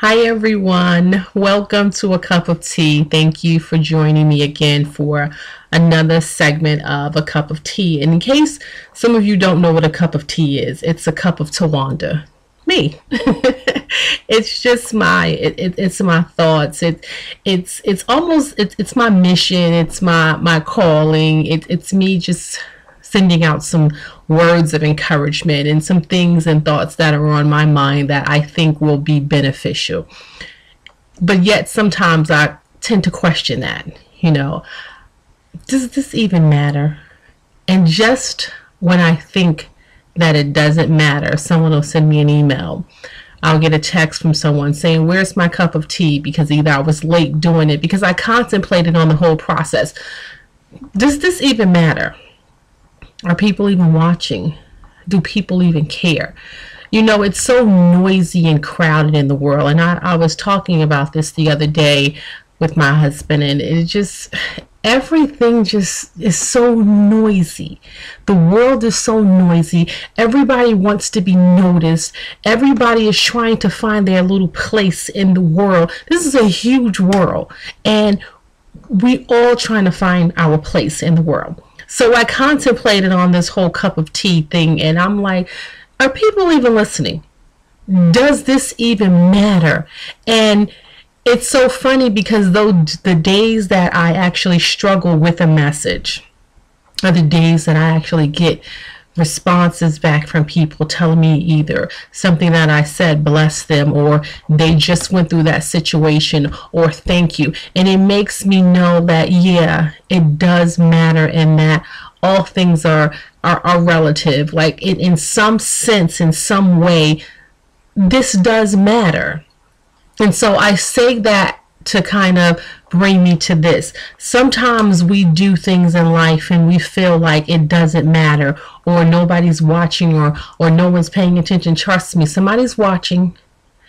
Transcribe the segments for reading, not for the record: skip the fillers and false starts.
Hi everyone, welcome to A Cup of Tea. Thank you for joining me again for another segment of A Cup of Tea. And in case some of you don't know what a cup of tea is, it's a cup of Towanda. Me. It's just it's my thoughts. It's my mission. It's my calling. It's me just sending out some words of encouragement and some things and thoughts that are on my mind that I think will be beneficial. But yet sometimes I tend to question that, does this even matter? And just when I think that it doesn't matter, someone will send me an email. I'll get a text from someone saying, where's my cup of tea? Because either I was late doing it, because I contemplated on the whole process. Does this even matter? Are people even watching? Do people even care? It's so noisy and crowded in the world. And I was talking about this the other day with my husband, and everything just is so noisy. The world is so noisy. Everybody wants to be noticed. Everybody is trying to find their little place in the world. This is a huge world, and we all trying to find our place in the world. So I contemplated on this whole cup of tea thing, and I'm like, are people even listening? Does this even matter? And it's so funny because the days that I actually struggle with a message are the days that I actually get responses back from people telling me either something that I said bless them, or they just went through that situation, or thank you. And it makes me know that, yeah, it does matter, and that all things are relative. Like in some sense, in some way, this does matter. And so I say that to kind of bring me to this. Sometimes we do things in life and we feel like it doesn't matter, or nobody's watching, or no one's paying attention. Trust me, somebody's watching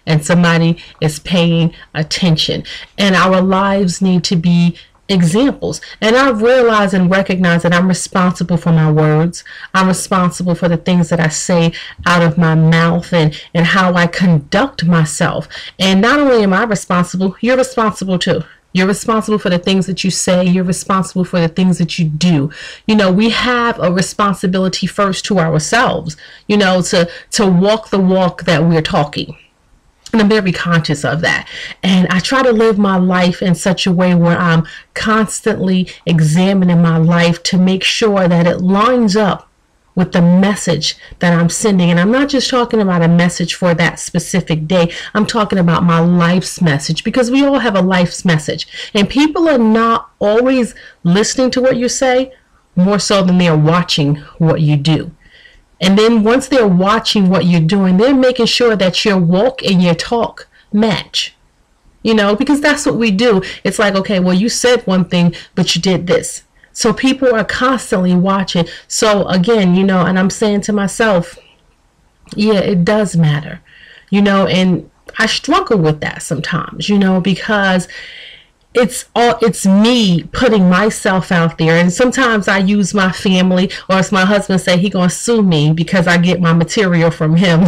and somebody is paying attention. And our lives need to be examples. And I've realized and recognized that I'm responsible for my words. I'm responsible for the things that I say out of my mouth, and how I conduct myself. And not only am I responsible, you're responsible too. You're responsible for the things that you say. You're responsible for the things that you do. We have a responsibility first to ourselves, to walk the walk that we're talking. And I'm very conscious of that. And I try to live my life in such a way where I'm constantly examining my life to make sure that it lines up with the message that I'm sending. And I'm not just talking about a message for that specific day. I'm talking about my life's message, because we all have a life's message. And people are not always listening to what you say, more so than they're watching what you do. And then once they're watching what you're doing, they're making sure that your walk and your talk match, because that's what we do. It's like, okay, well, you said one thing, but you did this. So people are constantly watching. So again, and I'm saying to myself, yeah, it does matter, and I struggle with that sometimes, because it's me putting myself out there. And sometimes I use my family, or as my husband say, he gonna sue me because I get my material from him.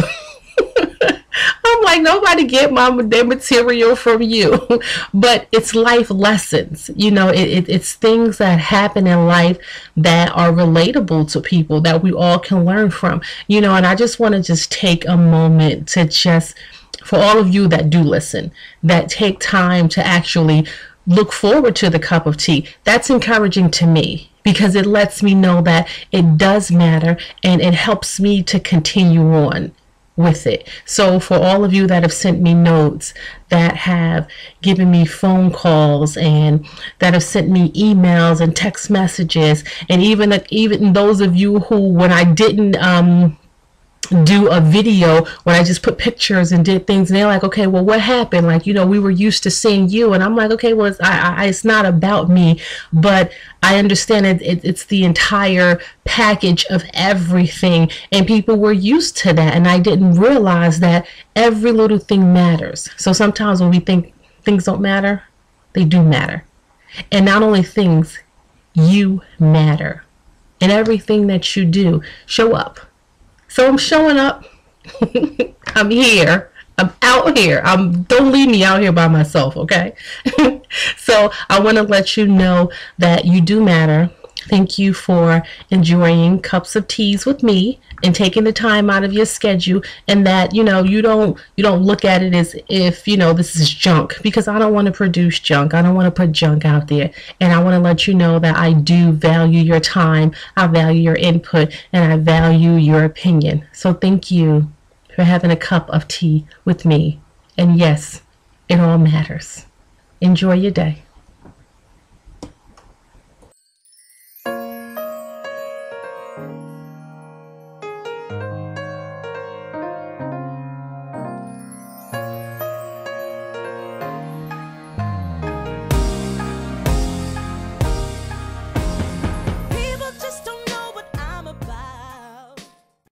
I'm like, nobody get their material from you. But it's life lessons, it's things that happen in life that are relatable to people that we all can learn from, and I just want to just take a moment to just, for all of you that do listen, that take time to actually look forward to the cup of tea. That's encouraging to me, because it lets me know that it does matter, and it helps me to continue on with it. So for all of you that have sent me notes, that have given me phone calls, and that have sent me emails and text messages, and even those of you who, when I didn't do a video, when I just put pictures and did things, and they're like, okay, well, what happened? Like, we were used to seeing you. And I'm like, okay, well, it's not about me, but I understand it's the entire package of everything. And people were used to that. And I didn't realize that every little thing matters. So sometimes when we think things don't matter, they do matter. And not only things, you matter. And everything that you do, show up. So I'm showing up. I'm here. I'm out here. Don't leave me out here by myself, okay? So I want to let you know that you do matter. Thank you for enjoying cups of teas with me and taking the time out of your schedule, and that you don't look at it as if this is junk, because I don't want to produce junk. I don't want to put junk out there. And I want to let you know that I do value your time, I value your input, and I value your opinion. So thank you for having a cup of tea with me. And yes, it all matters. Enjoy your day.